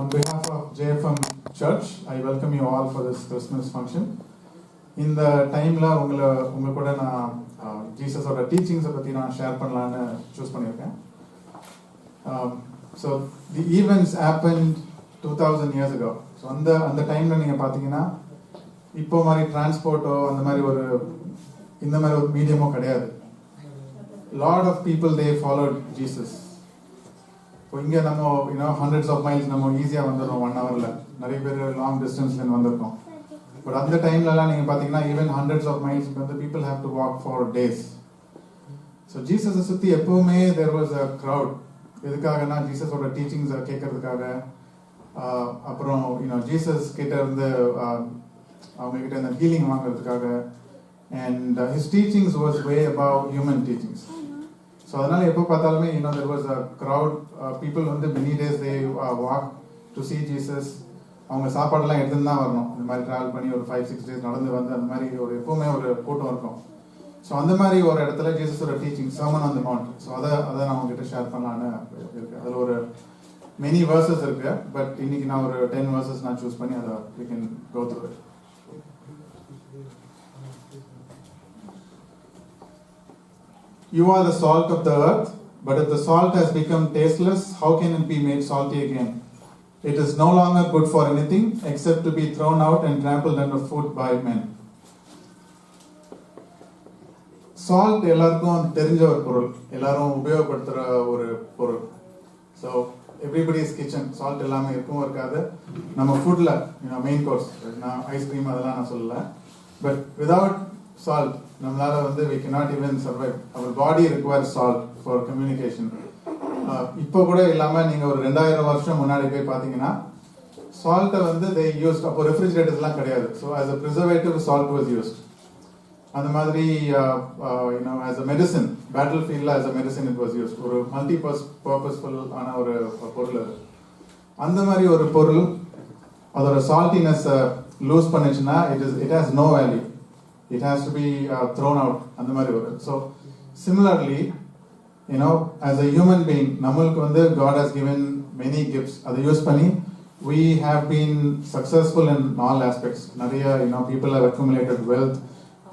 On behalf of JFM Church, I welcome you all for this Christmas function. இந்த டைமில் உங்கள் கூட நான் ஜீசஸோட டீச்சிங்ஸை பற்றி நான் ஷேர் பண்ணலான்னு சூஸ் பண்ணியிருக்கேன். So the events happened 2000 years ago. So அந்த டைமில் நீங்கள் பார்த்தீங்கன்னா இப்போ மாதிரி டிரான்ஸ்போர்ட்டோ இந்த மாதிரி ஒரு மீடியமோ கிடையாது. Lot of people they followed Jesus. இப்போ இங்கே நம்ம hundreds of miles நம்ம ஈஸியாக வந்துடுறோம் 1 hourல. நிறைய பேர் லாங் டிஸ்டன்ஸ்லேருந்து வந்திருக்கோம். பட் அந்த டைம்லலாம் நீங்கள் பார்த்தீங்கன்னா ஈவன் hundreds of miles வந்து people have to walk for days. So ஜீசஸை சுற்றி எப்போவுமே there was a crowd. எதுக்காகனா ஜீசஸோட டீச்சிங்ஸை கேட்கறதுக்காக, அப்புறம் ஜீசஸ் கிட்ட இருந்து அவங்க கிட்ட இந்த ஹீலிங் வாங்குறதுக்காக. And his teachings was way above human teachings. So அதனால எப்போ பார்த்தாலுமே there was a crowd, people வந்து many days they walk to see Jesus. அவங்க சாப்பாடுலாம் எடுத்துன்னு தான் வரணும். இந்த மாதிரி ட்ராவல் பண்ணி ஒரு 5-6 days நடந்து வந்து அந்த மாதிரி எப்பவுமே ஒரு கூட்டம் இருக்கும். ஸோ அந்த மாதிரி ஒரு இடத்துல ஜீசஸோட teaching Sermon on the Mount. So அதை நான் உங்ககிட்ட ஷேர் பண்ணலான்னு இருக்கு. அதில் ஒரு many verses இருக்கு. பட் இன்னைக்கு நான் ஒரு 10 verses நான் சூஸ் பண்ணி அதை we can go through it. You are the salt of the earth, but if the salt has become tasteless, how can it be made salty again? It is no longer good for anything except to be thrown out and trampled underfoot by men. Salt எல்லாருக்கும் தெரிஞ்ச ஒரு பொருள், எல்லாரும் உபயோகப்படுத்துற ஒரு பொருள். So everybody's kitchen salt எல்லாமே இருக்கும் இருக்காது. நம்ம ஃபுட்ல மெயின் கோர்ஸ் நான் ஐஸ்கிரீம் அதெல்லாம் நான் சொல்லல. But without salt நம்மளால வந்து we cannot even survive. Our body requires salt for communication. இப்போ கூட இல்லாம நீங்க ஒரு 2000 வருஷம் முன்னாடி போய் பாத்தீங்கன்னா சால்ட்டை வந்து they used, அப்போ ரெஃப்ரிஜரேட்டர்ஸ்லாம் கிடையாது. So as a preservative salt was used. அந்த மாதிரி as a medicine, battlefield as a medicine it was used. ஒரு மல்டி பர்பஸ்ஃபுல் ஆன ஒரு பொருள் அது. அந்த மாதிரி ஒரு பொருள் அதோட saltiness லூஸ் பண்ணுச்சுன்னா it has no value. It has to be thrown out. அந்த மாதிரி வரும். So similarly, as a human being, நம்மளுக்கு வந்து God has given many gifts. அதை யூஸ் பண்ணி we have been successful in all aspects. நிறைய people have accumulated wealth.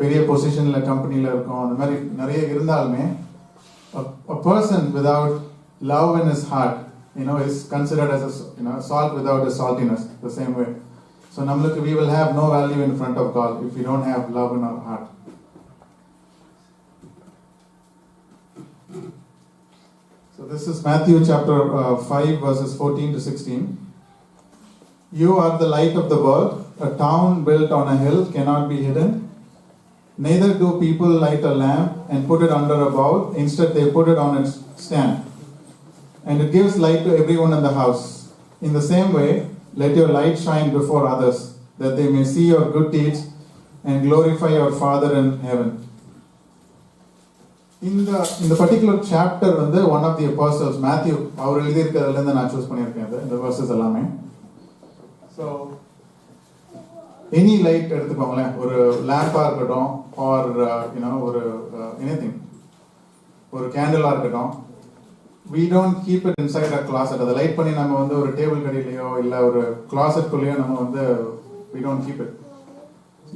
பெரிய பொசிஷன்ல கம்பெனில இருக்கும். அந்த மாதிரி நிறைய இருந்தாலுமே a person without love in his heart is considered as a salt without a saltiness, the same way. So namlukku we will have no value in front of God if we don't have love in our heart. So this is Matthew chapter 5 verses 14 to 16. You are the light of the world. A town built on a hill cannot be hidden. Neither do people light a lamp and put it under a bowl. Instead they put it on its stand, and it gives light to everyone in the house. In the same way, let your light shine before others, that they may see your good deeds and glorify your Father in heaven. In the particular chapter, one of the apostles, Matthew, அவர் எழுதியிருக்கிறதுலேருந்து நான் choose பண்ணியிருக்கேன் இந்த verses எல்லாமே. So any light எடுத்துக்கோங்களேன், ஒரு லேம்பாக இருக்கட்டும், R ஒரு anything, ஒரு கேண்டிலாக இருக்கட்டும், we don't keep it inside a closet. அதை லைட் பண்ணி நம்ம வந்து ஒரு டேபிள் கடியிலையோ இல்லை ஒரு கிளாசெட்குள்ளேயோ நம்ம வந்து we don't keep it.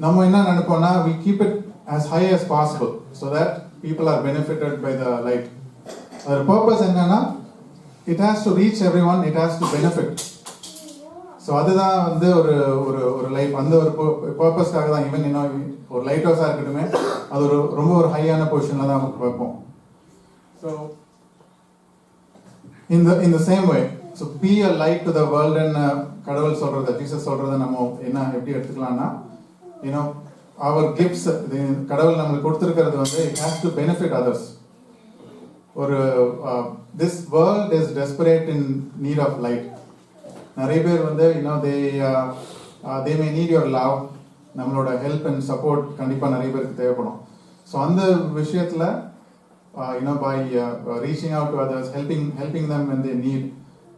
நம்ம என்ன நினைப்போம்னா we keep it as high as possible so that people are benefited by the light. அதோட பர்பஸ் என்னன்னா it has to reach everyone, it has to benefit. So அதுதான் வந்து ஒரு ஒரு லைஃப், அந்த ஒரு பர்பஸ்க்காக தான் ஈவன் ஒரு லைட் ஹவுஸாக இருக்கட்டுமே அது ரொம்ப ஒரு ஹையான பொசிஷனில் தான் வைப்போம். So in the same way, so be a light to the world and கடவுள் சொல்றத, ஜீசஸ் சொல்றத நம்ம எப்படி எடுத்துக்கலாம்னா our gifts, கடவுள் நம்மளுக்கு கொடுத்துருக்கிறது வந்து it has to benefit others. ஒரு this world is desperate in need of light. நிறைய பேர் வந்து they may need your love, நம்மளோட ஹெல்ப் அண்ட் சப்போர்ட் கண்டிப்பாக நிறைய பேருக்கு தேவைப்படும். ஸோ அந்த விஷயத்தில் by reaching out to others, helping them when they need,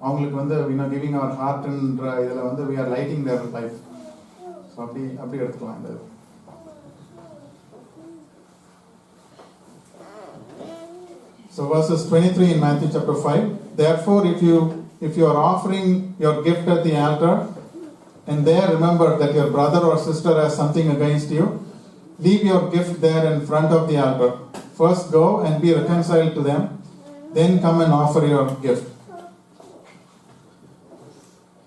அவங்களுக்கு வந்து giving our heart ன்ற இதில் வந்து we are lighting their life. So அப்படி எடுத்துக்கலாம் இந்த. So verses 23 in Matthew chapter 5. Therefore, if you are offering your gift at the altar, and there remember that your brother or sister has something against you, leave your gift there in front of the altar. First go and be reconciled to them, then come and offer your gift.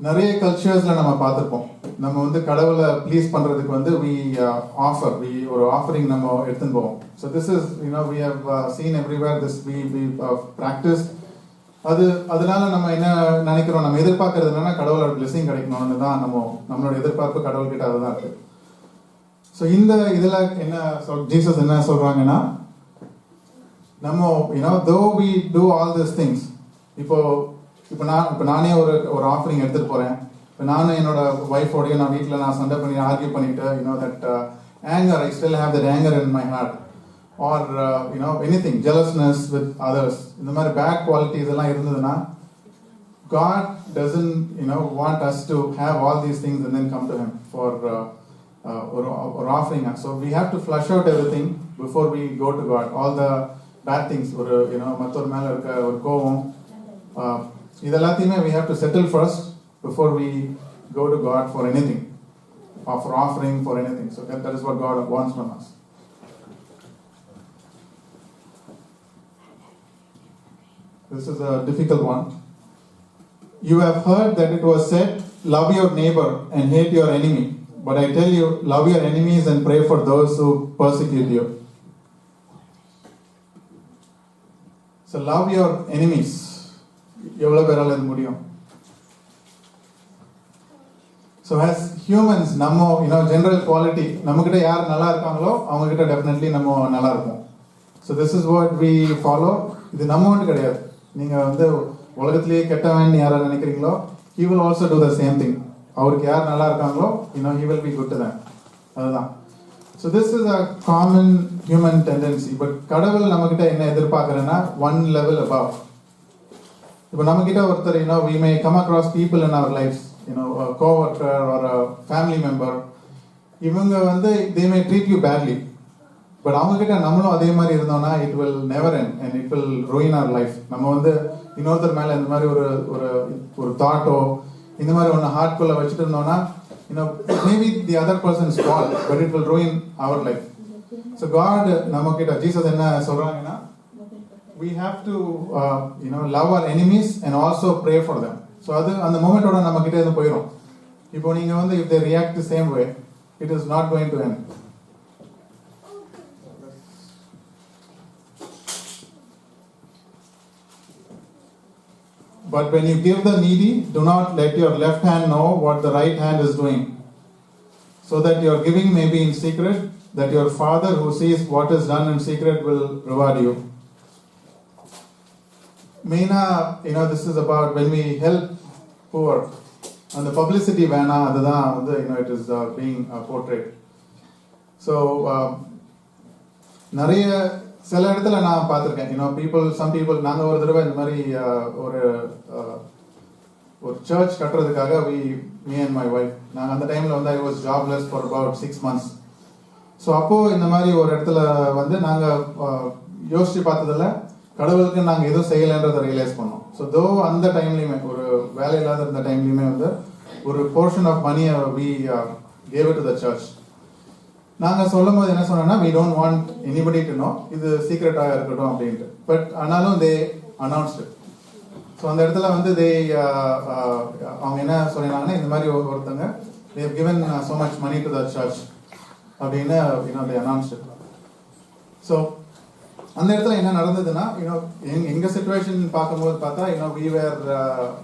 நிறைய கல்ச்சர்ஸ்ல நம்ம பார்த்துருப்போம். நம்ம வந்து கடவுளை please பண்றதுக்கு வந்து we ஒரு offering நம்ம எடுத்துன்னு போவோம். So this is, we have seen everywhere this we practice. அதனால நம்ம என்ன நினைக்கிறோம், நம்ம எதிர்பார்க்கறது என்னன்னா கடவுளோட பிளெஸிங் கிடைக்கணும்னு தான் நம்மளோட எதிர்பார்ப்பு கடவுள்கிட்ட அதுதான் இருக்கு. ஸோ இந்த இதுல என்ன ஜீசஸ் என்ன சொல்றாங்கன்னா, நம்ம though we do all these things, இப்போ நானே ஒரு ஆஃபரிங் எடுத்துட்டு போறேன். இப்போ நானும் என்னோட ஒய்ஃபோடய நான் வீட்டில் நான் சண்டை பண்ணி ஆர்கியூ பண்ணிட்டு that anger, I still have that anger in my heart, or anything, jealousness with others, இந்த மாதிரி பேட் குவாலிட்டிஸ் எல்லாம் இருந்ததுன்னா, God doesn't want us to have all these things and then come to Him for or offering us. So we have to flush out everything before we go to God. All the bad things, மற்றொரு மேல இருக்க ஒரு கோபம், இதெல்லாத்தையுமே we have to settle first before we go to God for anything, or for offering for anything. So that is what God wants from us. This is a difficult one. You have heard that it was said, love your neighbor and hate your enemy. But I tell you, love your enemies and pray for those who persecute you. So love your enemies. எவ்வளவு பேரால இது முடியும்? So as humans, நம்ம general quality, நம்மகிட்ட யார் நல்லா இருக்காங்களோ அவங்க கிட்ட definitely நம்ம நல்லா இருப்போம். So this is what we follow. இது நம்ம ஒன்று கிடையாது. நீங்க வந்து உலகத்திலேயே கெட்டவன் யாரை நினைக்கிறீங்களோ, he will also do the same thing. அவருக்கு யார் நல்லா இருக்காங்களோ, he will be good to them. அதுதான். So this is a common human tendency. But கடவுள் நம்மகிட்ட என்ன எதிர்பார்க்கறேன்னா, one level above. இப்போ நம்மகிட்ட ஒருத்தர், we may come across people in our lives, a co-worker or a family member. இவங்க வந்து they may treat you badly. But அவங்க கிட்ட நம்மளும் அதே மாதிரி இருந்தோம்னா, it will never end and it will ruin our life. நம்ம வந்து இன்னொருத்தர் மேல இந்த மாதிரி ஒரு தாட்டோ இந்த மாதிரி ஒன்று ஹார்ட்குள்ள வச்சுட்டு இருந்தோம்னா, maybe the other person's fault, but it will ruin our life. So God நம்ம கிட்ட ஜீசஸ் என்ன சொல்றாங்கன்னா, we have to love our enemies and also pray for them. So அது அந்த மொமெண்டோட நம்ம கிட்ட இருந்து போயிடும். இப்போ நீங்க வந்து if they react the same way, it is not going to end. But when you give the needy, do not let your left hand know what the right hand is doing, so that your giving may be in secret, that your Father who sees what is done in secret will reward you. Maina, this is about when we help poor, and the publicity vana, it is being portrayed. So, நிறைய சில இடத்துல நான் பார்த்துருக்கேன், some people, நாங்கள் ஒரு தடவை இந்த மாதிரி ஒரு சர்ச் கட்டுறதுக்காக me and my wife, நாங்கள் அந்த டைமில் வந்து I was jobless for about 6 months. So அப்போது இந்த மாதிரி ஒரு இடத்துல வந்து நாங்கள் யோசிச்சு பார்த்ததில்ல, கடவுளுக்கு நாங்கள் எதுவும் செய்யலைன்றதை ரியலைஸ் பண்ணோம். ஸோ அந்த டைம்லையுமே, ஒரு வேலை இல்லாத இருந்த டைம்லையுமே வந்து ஒரு போர்ஷன் ஆஃப் மணியை we gave it to the church. நாங்கள் சொல்லும் போது என்ன சொன்னோம்னா, we don't want anybody to know, இது சீக்ரெட்டாக இருக்கட்டும் அப்படின்ட்டு. பட் ஆனாலும் they announced it. ஸோ அந்த இடத்துல வந்து அவங்க என்ன சொல்லினாங்கன்னா, இந்த மாதிரி ஒருத்தங்க they have given so much money to the church அப்படின்னு they announced it. ஸோ அந்த இடத்துல என்ன நடந்ததுன்னா, எங்க சிச்சுவேஷன் பார்க்கும்போது பார்த்தா, we were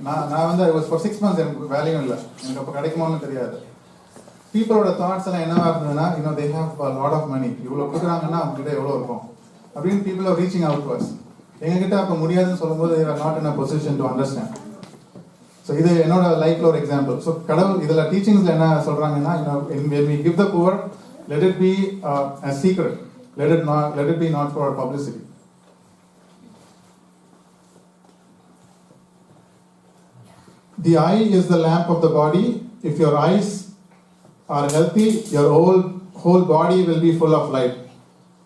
நான் வந்து I was for 6 months, எனக்கு வேலையும் இல்லை, எனக்கு அப்போ கிடைக்குமோன்னு தெரியாது. பீப்புளோட தாட்ஸ் எல்லாம் என்னவா இருந்ததுன்னா, they have a lot of money, இவ்வளோ கொடுக்குறாங்கன்னா அவங்க கிட்ட எவ்வளோ இருக்கும் அப்படின்னு people are reaching out to us. எங்ககிட்ட அப்போ முடியாதுன்னு சொல்லும்போது they were not in a position to understand. So இது என்னோட லைஃப்ல ஒரு எக்ஸாம்பிள். ஸோ கடவுள் இதில் டீச்சிங்ஸ்ல என்ன சொல்றாங்கன்னா, when we give the poor, let it be a secret. Let it be not for publicity. The eye is the lamp of the body. If your eyes are healthy, your whole body will be full of light.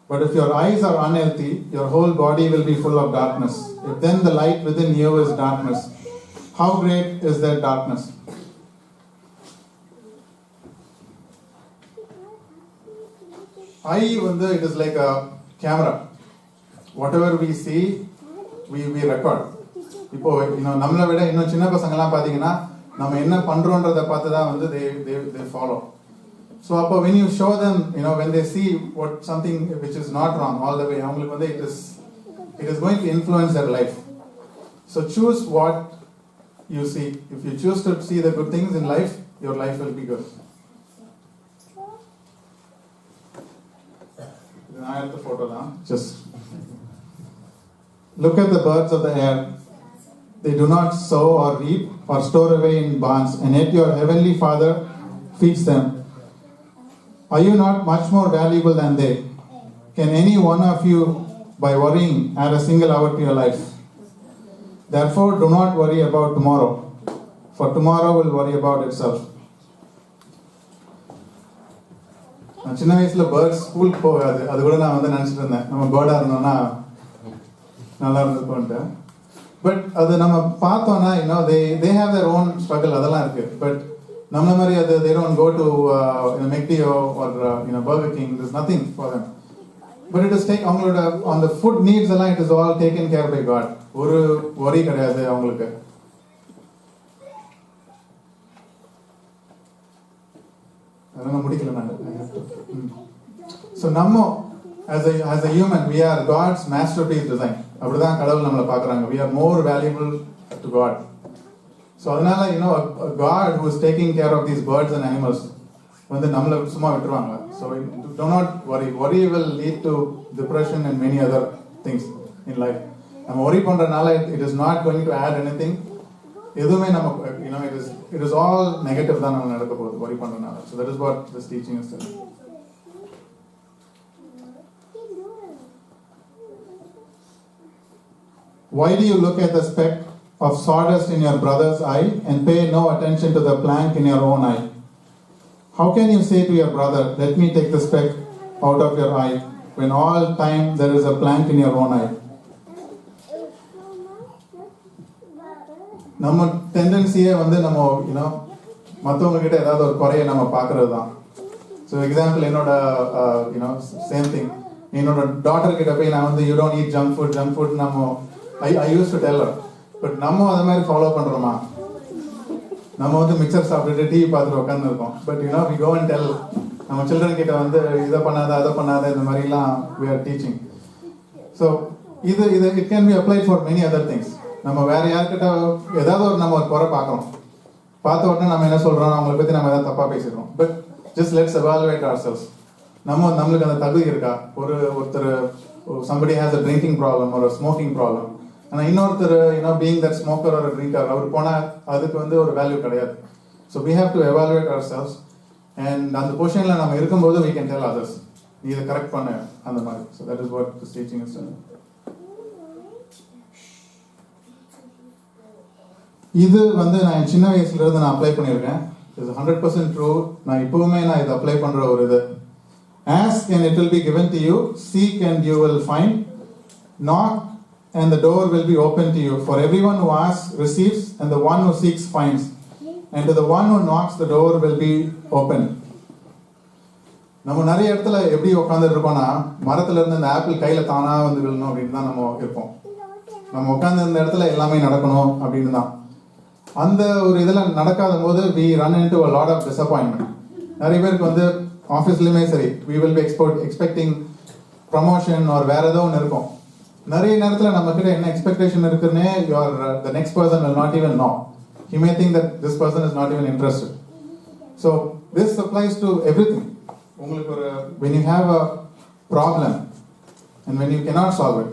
But if your eyes are unhealthy, your whole body will be full of darkness. If then the light within you is darkness, how great is that darkness? Eye வந்து it is like a camera. Whatever we see, we record. இப்போ நம்மளை விட இன்னும் சின்ன பசங்கள்லாம் பார்த்தீங்கன்னா நம்ம என்ன பண்றோன்றதை பார்த்து தான் வந்து they follow. So அப்போ when you show them, when they see what something which is not wrong all the way, அவங்களுக்கு வந்து it is going to influence their life. So choose what you see. If you choose to see the good things in life, your life will be good. I have the photo now. Just look at the birds of the air. They do not sow or reap or store away in barns, and yet your heavenly Father feeds them. Are you not much more valuable than they? Can any one of you, by worrying, add a single hour to your life? Therefore, do not worry about tomorrow, for tomorrow will worry about itself. சின்ன வயசுல birds ஸ்கூலுக்கு போகாது, அது கூட நான் வந்து நினச்சிட்டு இருந்தேன் நம்ம பேர்டா இருந்தோம்னா நல்லா இருந்திருக்கோன்ட்டு. பட் அது நம்ம பார்த்தோம்னா they have their own struggle, அதெல்லாம் இருக்கு. பட் நம்மள மாதிரி அது they don't go to McD or Burger King. There's nothing for them. But it is அவங்களோட on the food needs எல்லாம் it is all taken care by God. ஒரு worry கிடையாது அவங்களுக்கு. அதெல்லாம் முடிக்கல நான். So நம்ம as a human we are God's masterpiece design. அப்படிதான் கடவுள் நம்மளை பார்க்கறாங்க. We are more valuable to God. So அதனால a God who is taking care of these birds and animals வந்து நம்மளை சும்மா விட்டுருவாங்க. So do not worry. Worry will lead to depression and many other things in life. நம்ம worry பண்றனால it is not going to add anything. எதுவுமே நம்ம it is all negative தான் நம்ம நடக்க போகுது worry பண்றனால. So that is what this teaching is telling. Why do you look at the speck of sawdust in your brother's eye and pay no attention to the plank in your own eye? How can you say to your brother, let me take the speck out of your eye, when all time there is a plank in your own eye? நம்ம டெண்டன்சியே வந்து நம்ம மற்றவங்க கிட்ட ஏதாவது ஒரு குறைய நம்ம பார்க்கறது தான். ஸோ எக்ஸாம்பிள் என்னோட சேம் திங், என்னோட டாட்டர் கிட்ட போய் நான் வந்து you don't eat junk food நம்ம I used to tell her. But நம்ம அதை மாதிரி ஃபாலோ பண்றோமா? நம்ம வந்து மிக்சர் சாப்பிட்டுட்டு டிவி பார்த்துட்டு உட்காந்து இருக்கோம். But we go and tell நம்ம சில்ட்ரன் கிட்ட வந்து இதை பண்ணாத அதை பண்ணாத இந்த மாதிரிலாம் we are teaching. So இது it can be applied for many other things. நம்ம வேற யார்கிட்ட ஏதாவது நம்ம ஒரு குறை பார்க்குறோம், பார்த்த உடனே நம்ம என்ன சொல்றோம், அவங்களை பத்தி நம்ம ஏதாவது தப்பா பேசிடுறோம். But just let's evaluate ourselves. நம்மளுக்கு அந்த தகுதி இருக்கா? ஒருத்தர் somebody has a drinking problem or a smoking problem, ஆனா இன்னொருத்தர் being that smoker or a drinker, அவர் போனா அதுக்கு வந்து ஒரு வேல்யூ கிடையாது. So we have to evaluate ourselves, and அந்த பொசிஷன்ல நம்ம இருக்கும்போது we can tell others நீ இதை கரெக்ட் பண்ண அந்த மாதிரி. So that is what this teaching is telling. இது வந்து நான் சின்ன வயசுல இருந்து நான் அப்ளை பண்ணியிருக்கேன். It's 100% true. நான் இப்பவுமே நான் இதை அப்ளை பண்ற ஒரு இது. Ask and it will be given to you. Seek and you will find. Knock and the door will be open to you. For everyone who asks receives, and the one who seeks finds. And to the one who knocks the door will be open. நம்ம நிறைய இடத்துல எப்படி உட்காந்துட்டு இருக்கோம்னா, மரத்துல இருந்து அந்த apple கையில தானா வந்து விழணும் அப்படின்னு தான் நம்ம இருப்போம். நம்ம உட்காந்து இந்த இடத்துல எல்லாமே நடக்கணும் அப்படின்னு தான். அந்த ஒரு இதில் நடக்காத போது we run into a lot of disappointment. நிறைய பேருக்கு வந்து ஆஃபீஸ்லையுமே சரி we will be expecting promotion or வேற ஏதோ ஒன்று இருக்கும். நிறைய நேரத்தில் நம்ம கிட்ட என்ன எக்ஸ்பெக்டேஷன் இருக்குன்னே the next person will not even know. He may think that this person is not even interested. So this applies to everything. உங்களுக்கு ஒரு when you have a problem and when you cannot solve it,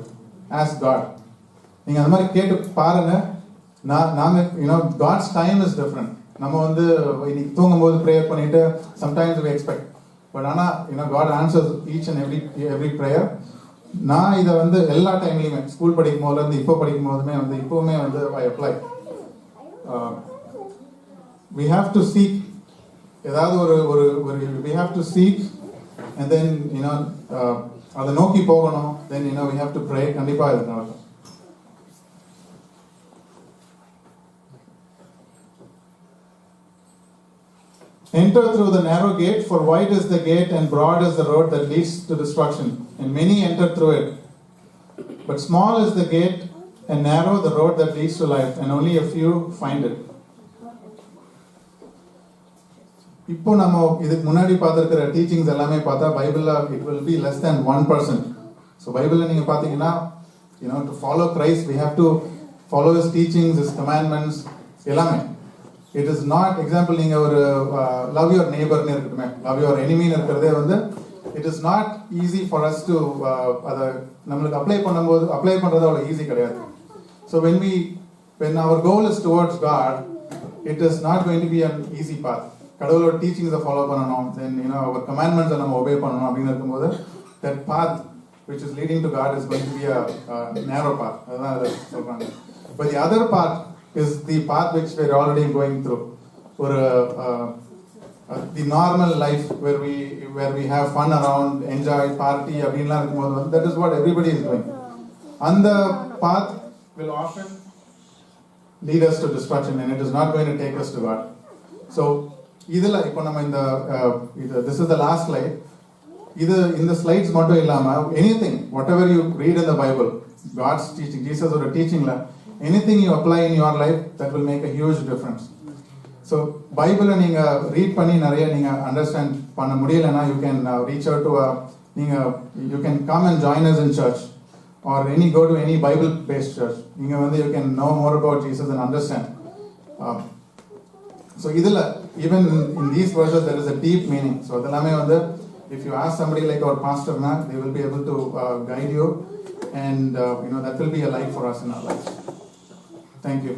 ask God. நீங்க அந்த மாதிரி கேட்டு பாருங்க. நாங்க God's time is different. நம்ம வந்து இன்னைக்கு தூங்கும்போது ப்ரேயர் பண்ணிட்டு sometimes we expect, but ஆனா God answers each and every prayer. நான் இதை வந்து எல்லா டைம்லையுமே ஸ்கூல் படிக்கும் போதுல இருந்து இப்போ படிக்கும் போதுமே வந்து இப்பவுமே வந்து I apply. We have to seek. ஏதாவது ஒரு we have to seek and then அதை நோக்கி போகணும். Then we have to pray. கண்டிப்பா இது நடக்கும். Enter through the narrow gate, for wide is the gate and broad is the road that leads to destruction, and many enter through it. But small is the gate and narrow the road that leads to life, and only a few find it. இப்போ நம்ம இதுக்கு முன்னாடி பார்த்துருக்கிற teachings எல்லாமே பார்த்தா பைபிளில் it will be less than 1%. So பைபிளில் நீங்கள் பார்த்தீங்கன்னா to follow Christ we have to follow his teachings, his commandments எல்லாமே. It is not, example நீங்கள் ஒரு love your neighborன்னு இருக்கட்டுமே, love your enemyன்னு இருக்கிறதே வந்து it is not easy for us to அதை நம்மளுக்கு அப்ளை பண்ணுறது அவ்வளோ ஈஸி கிடையாது. So when our goal is towards God, it is not going to be an easy path. கடவுளோட டீச்சிங்ஸை ஃபாலோ பண்ணணும், தென் அவர் கமாண்ட்மெண்ட்ஸை நம்ம ஒபே பண்ணணும் அப்படின்னு இருக்கும்போது that path which is leading to God is going to be a narrow path. அதான் அதை சொல்றாங்க. But the other path is the path which we are already going through. ஒரு the normal life where we have fun around, enjoy, party அப்படின்லாம் இருக்கும்போது that is what everybody is doing. And the path will often lead us to destruction, and it is not going to take us to God. So இதுல இப்போ நம்ம this is the last slide. இந்த slides மட்டும் இல்லாம anything whatever you read in the Bible, God's teaching, Jesus ஓட டீச்சிங்ல anything you apply in your life, that will make a huge difference. So பைபிளை நீங்க read பண்ணி நிறைய நீங்க அண்டர்ஸ்டாண்ட் பண்ண முடியலன்னா you can reach out to you can come and join us in church, or go to any Bible based church. நீங்க வந்து you can know more about Jesus and understand. So இதுல even in these verses there is a deep meaning. So அதெல்லாமே வந்து if you ask somebody like our pastor na, they will be able to guide you, and that will be a light for us in our lives. Thank you.